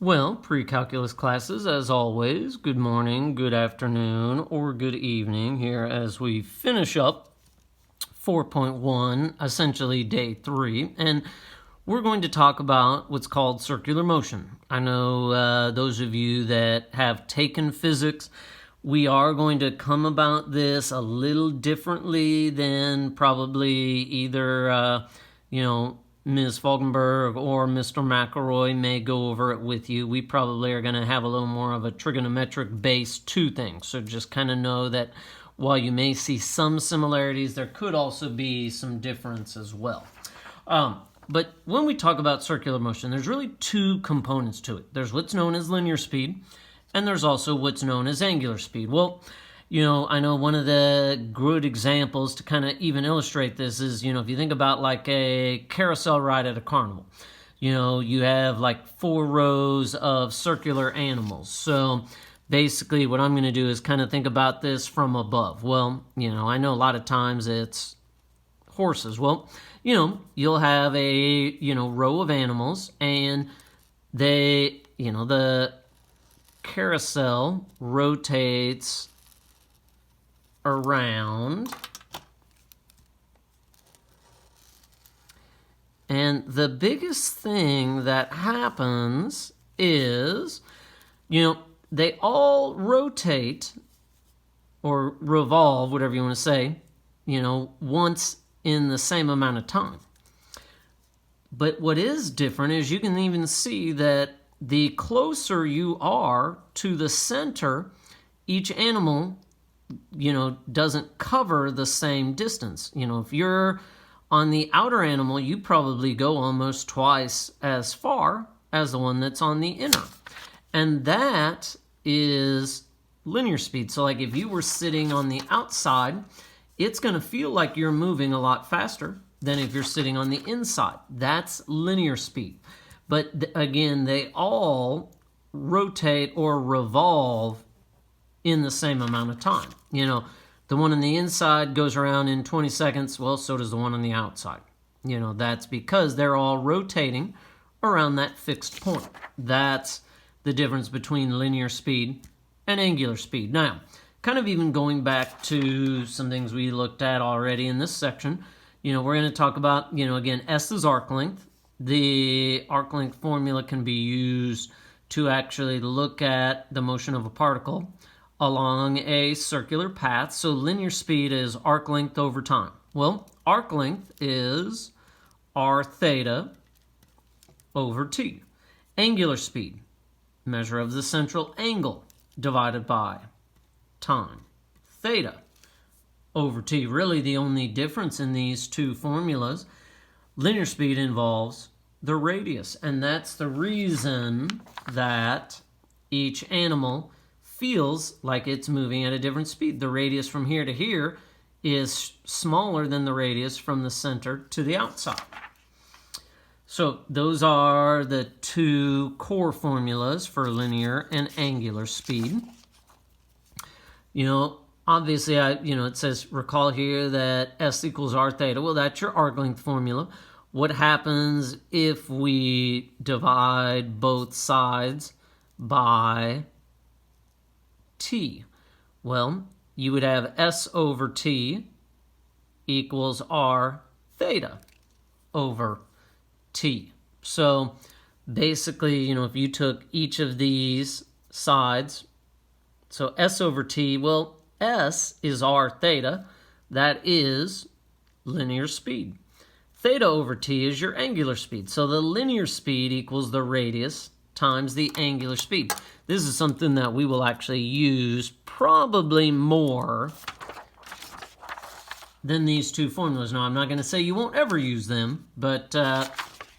Well, pre-calculus classes, as always, good morning, good afternoon, or good evening here as we finish up 4.1, essentially day 3, and we're going to talk about what's called circular motion. I know those of you that have taken physics, we are going to come about this a little differently than probably either, Ms. Falkenberg or Mr. McElroy may go over it with you. We probably are going to have a little more of a trigonometric base to things. So just kind of know that while you may see some similarities, there could also be some difference as well. But when we talk about circular motion, there's really two components to it. There's what's known as linear speed, and there's also what's known as angular speed. Well, I know one of the good examples to kind of even illustrate this is, if you think about like a carousel ride at a carnival, you have like 4 rows of circular animals. So basically what I'm going to do is kind of think about this from above. Well, I know a lot of times it's horses. Well, you'll have a, row of animals and they, the carousel rotates around, and the biggest thing that happens is, they all rotate or revolve, whatever you want to say, once in the same amount of time. But what is different is you can even see that the closer you are to the center, each animal doesn't cover the same distance. If you're on the outer animal, you probably go almost twice as far as the one that's on the inner. And that is linear speed. So like if you were sitting on the outside, it's going to feel like you're moving a lot faster than if you're sitting on the inside. That's linear speed. But again, they all rotate or revolve in the same amount of time. The one on the inside goes around in 20 seconds. Well, so does the one on the outside. That's because they're all rotating around that fixed point. That's the difference between linear speed and angular speed. Now, kind of even going back to some things we looked at already in this section, we're going to talk about, again, S is arc length. The arc length formula can be used to actually look at the motion of a particle along a circular path. So linear speed is arc length over time. Well, arc length is r theta over t. Angular speed, measure of the central angle divided by time, theta over t. Really the only difference in these two formulas, linear speed involves the radius, and that's the reason that each animal feels like it's moving at a different speed. The radius from here to here is smaller than the radius from the center to the outside. So those are the two core formulas for linear and angular speed. Obviously, it says, recall here that S equals r theta. Well, that's your arc length formula. What happens if we divide both sides by t? Well, you would have S over t equals r theta over t. So basically, if you took each of these sides, so S over t, well, S is r theta. That is linear speed. Theta over t is your angular speed. So the linear speed equals the radius times the angular speed. This is something that we will actually use probably more than these two formulas. Now, I'm not going to say you won't ever use them, but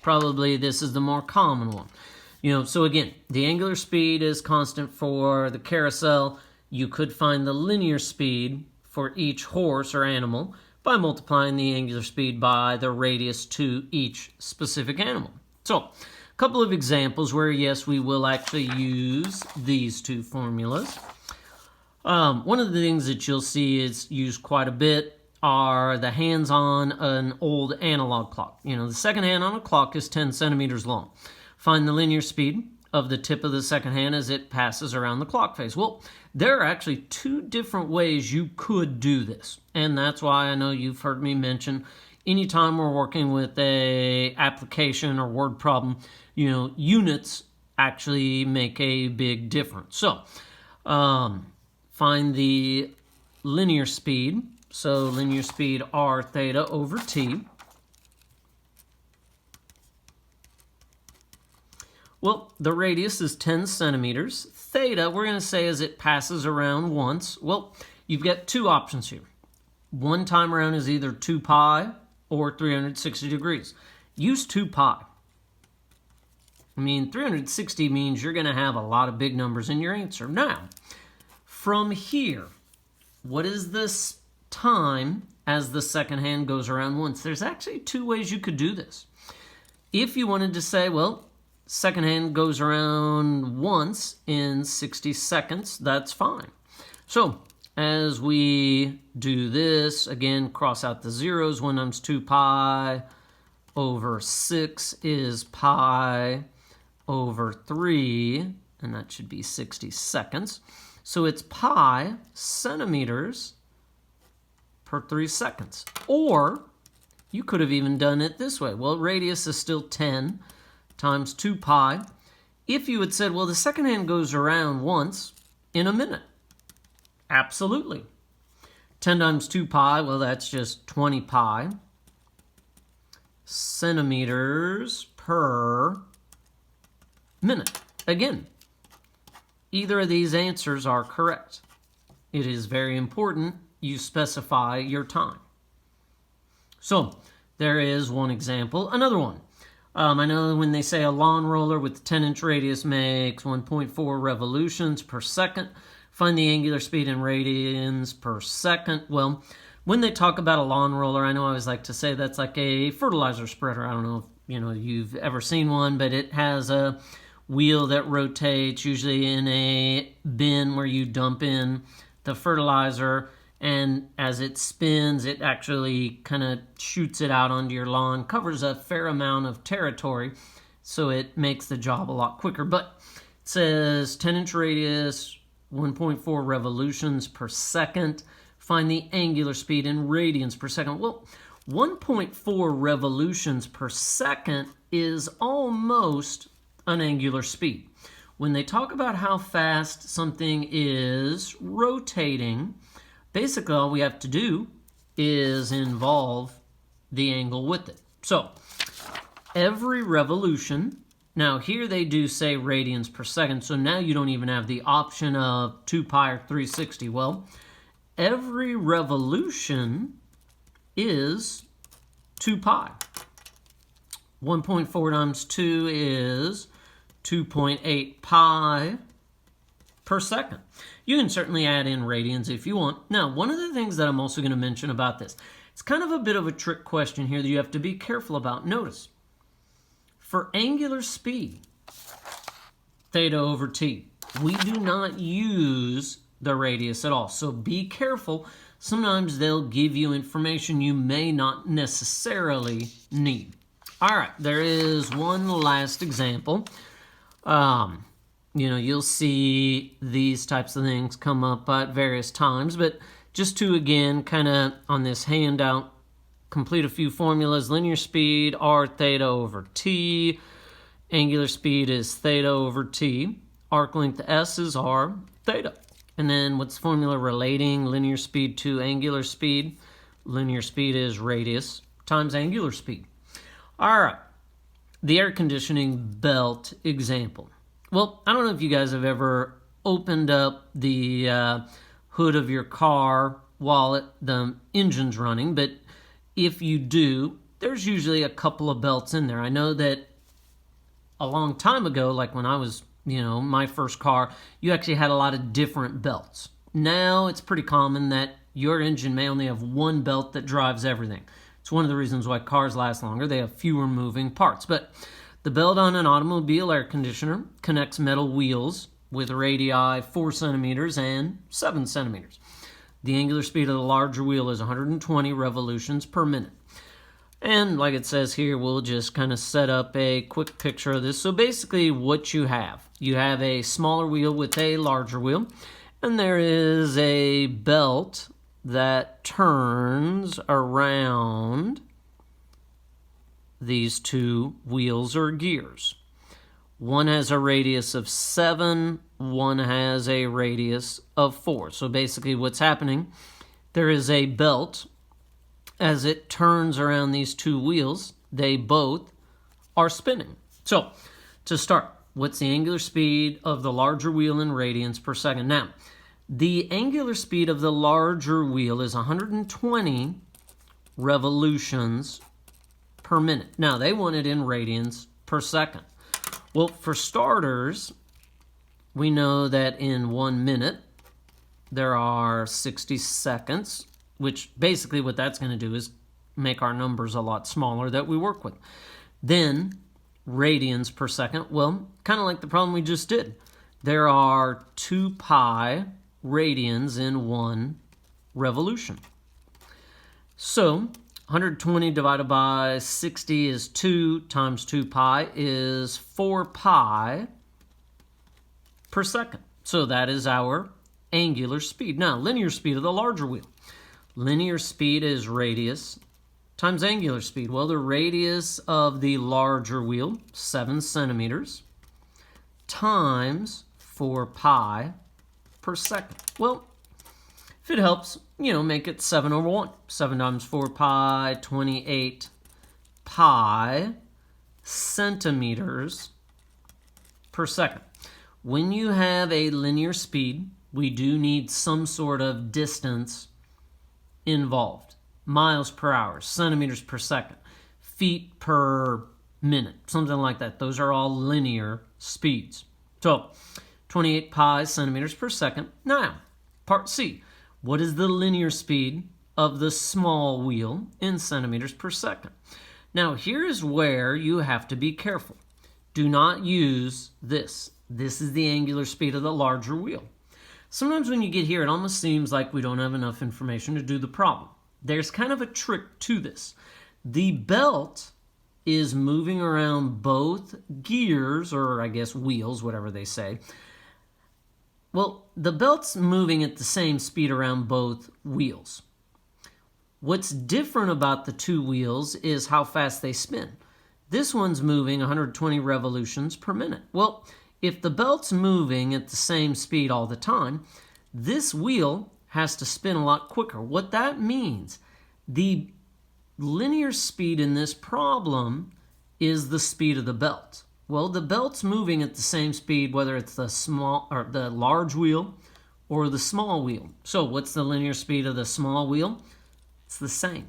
probably this is the more common one. So again, the angular speed is constant for the carousel. You could find the linear speed for each horse or animal by multiplying the angular speed by the radius to each specific animal. So, a couple of examples where, yes, we will actually use these two formulas. One of the things that you'll see is used quite a bit are the hands on an old analog clock. The second hand on a clock is 10 centimeters long. Find the linear speed of the tip of the second hand as it passes around the clock face. Well, there are actually two different ways you could do this, and that's why I know you've heard me mention anytime we're working with a application or word problem, units actually make a big difference. So find the linear speed. So linear speed r theta over t. Well, the radius is 10 centimeters. Theta, we're going to say as it passes around once. Well, you've got two options here. One time around is either 2 pi or 360 degrees. Use 2 pi. 360 means you're going to have a lot of big numbers in your answer. Now, from here, what is this time as the second hand goes around once? There's actually two ways you could do this. If you wanted to say, well, second hand goes around once in 60 seconds, that's fine. So as we do this, again, cross out the zeros. 1 times 2 pi over 6 is pi over 3, and that should be 60 seconds. So it's pi centimeters per 3 seconds. Or you could have even done it this way. Well, radius is still 10 times 2 pi. If you had said, well, the second hand goes around once in a minute. Absolutely. 10 times 2 pi, well, that's just 20 pi centimeters per minute. Again, either of these answers are correct. It is very important you specify your time. So there is one example. Another one. I know when they say a lawn roller with 10-inch radius makes 1.4 revolutions per second, find the angular speed in radians per second. Well, when they talk about a lawn roller, I know I always like to say that's like a fertilizer spreader. I don't know if you've ever seen one, but it has a wheel that rotates, usually in a bin where you dump in the fertilizer, and as it spins, it actually kind of shoots it out onto your lawn, covers a fair amount of territory, so it makes the job a lot quicker. But it says 10-inch radius, 1.4 revolutions per second. Find the angular speed in radians per second. Well, 1.4 revolutions per second is almost an angular speed. When they talk about how fast something is rotating, basically all we have to do is involve the angle with it. So every revolution, now here they do say radians per second, so now you don't even have the option of 2 pi or 360. Well, every revolution is 2 pi. 1.4 times 2 is 2.8 pi per second. You can certainly add in radians if you want. Now, one of the things that I'm also going to mention about this, it's kind of a bit of a trick question here that you have to be careful about. Notice, for angular speed, theta over t, we do not use the radius at all. So be careful. Sometimes they'll give you information you may not necessarily need. All right, there is one last example. You'll see these types of things come up at various times, but just to, again, kind of on this handout, complete a few formulas. Linear speed, r theta over t. Angular speed is theta over t. Arc length s is r theta. And then what's the formula relating linear speed to angular speed? Linear speed is radius times angular speed. All right, the air conditioning belt example. Well, I don't know if you guys have ever opened up the hood of your car while the engine's running, but if you do, there's usually a couple of belts in there. I know that a long time ago, like when I was, my first car, you actually had a lot of different belts. Now it's pretty common that your engine may only have one belt that drives everything. It's one of the reasons why cars last longer. They have fewer moving parts. But the belt on an automobile air conditioner connects metal wheels with radii 4 centimeters and 7 centimeters. The angular speed of the larger wheel is 120 revolutions per minute. And like it says here, we'll just kind of set up a quick picture of this. So basically what you have a smaller wheel with a larger wheel, and there is a belt that turns around these two wheels or gears. One has a radius of 7, one has a radius of 4. So basically what's happening, there is a belt. As it turns around these two wheels, they both are spinning. So to start, what's the angular speed of the larger wheel in radians per second? Now, the angular speed of the larger wheel is 120 revolutions per minute. Now, they want it in radians per second. Well, for starters, we know that in 1 minute, there are 60 seconds, which basically what that's going to do is make our numbers a lot smaller that we work with. Then, radians per second, well, kind of like the problem we just did. There are 2 pi radians in 1 revolution. So, 120 divided by 60 is 2 times 2 pi is 4 pi per second. So that is our angular speed. Now, linear speed of the larger wheel. Linear speed is radius times angular speed. Well, the radius of the larger wheel, 7 centimeters, times 4 pi per second. Well, if it helps, make it 7 over 1. 7 times 4 pi, 28 pi centimeters per second. When you have a linear speed, we do need some sort of distance involved. Miles per hour, centimeters per second, feet per minute, something like that. Those are all linear speeds. So, 28 pi centimeters per second. Now, part C. What is the linear speed of the small wheel in centimeters per second? Now, here is where you have to be careful. Do not use this. This is the angular speed of the larger wheel. Sometimes when you get here, it almost seems like we don't have enough information to do the problem. There's kind of a trick to this. The belt is moving around both gears, or I guess wheels, whatever they say. Well, the belt's moving at the same speed around both wheels. What's different about the two wheels is how fast they spin. This one's moving 120 revolutions per minute. Well, if the belt's moving at the same speed all the time, this wheel has to spin a lot quicker. What that means, the linear speed in this problem is the speed of the belt. Well, the belt's moving at the same speed, whether it's the large wheel or the small wheel. So what's the linear speed of the small wheel? It's the same.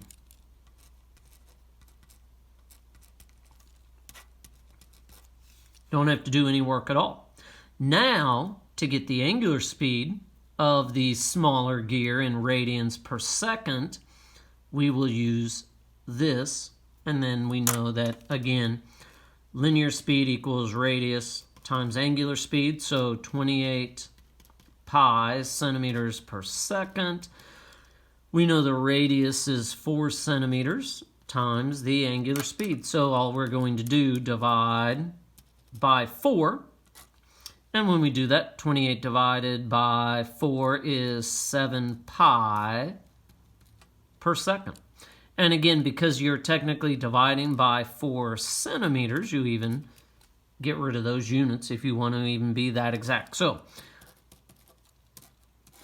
Don't have to do any work at all. Now, to get the angular speed of the smaller gear in radians per second, we will use this, and then we know that, again, linear speed equals radius times angular speed, so 28 pi centimeters per second. We know the radius is 4 centimeters times the angular speed. So all we're going to do, divide by 4. And when we do that, 28 divided by 4 is 7 pi per second. And again, because you're technically dividing by 4 centimeters, you even get rid of those units if you want to even be that exact. So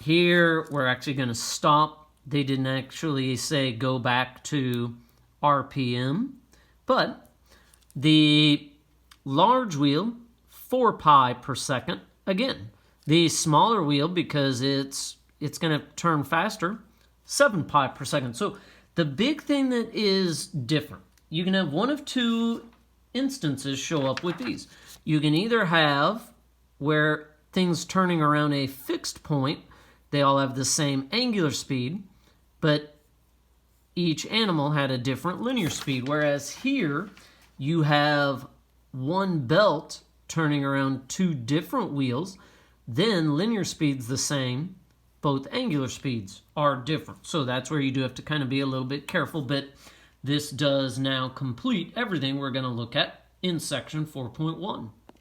here we're actually going to stop. They didn't actually say go back to RPM, but the large wheel, 4 pi per second. Again, the smaller wheel, because it's going to turn faster, 7 pi per second. So the big thing that is different, you can have one of two instances show up with these. You can either have where things turning around a fixed point, they all have the same angular speed, but each animal had a different linear speed. Whereas here, you have one belt turning around 2 different wheels, then linear speed's the same, both angular speeds are different. So that's where you do have to kind of be a little bit careful, but This does now complete everything we're going to look at in section 4.1.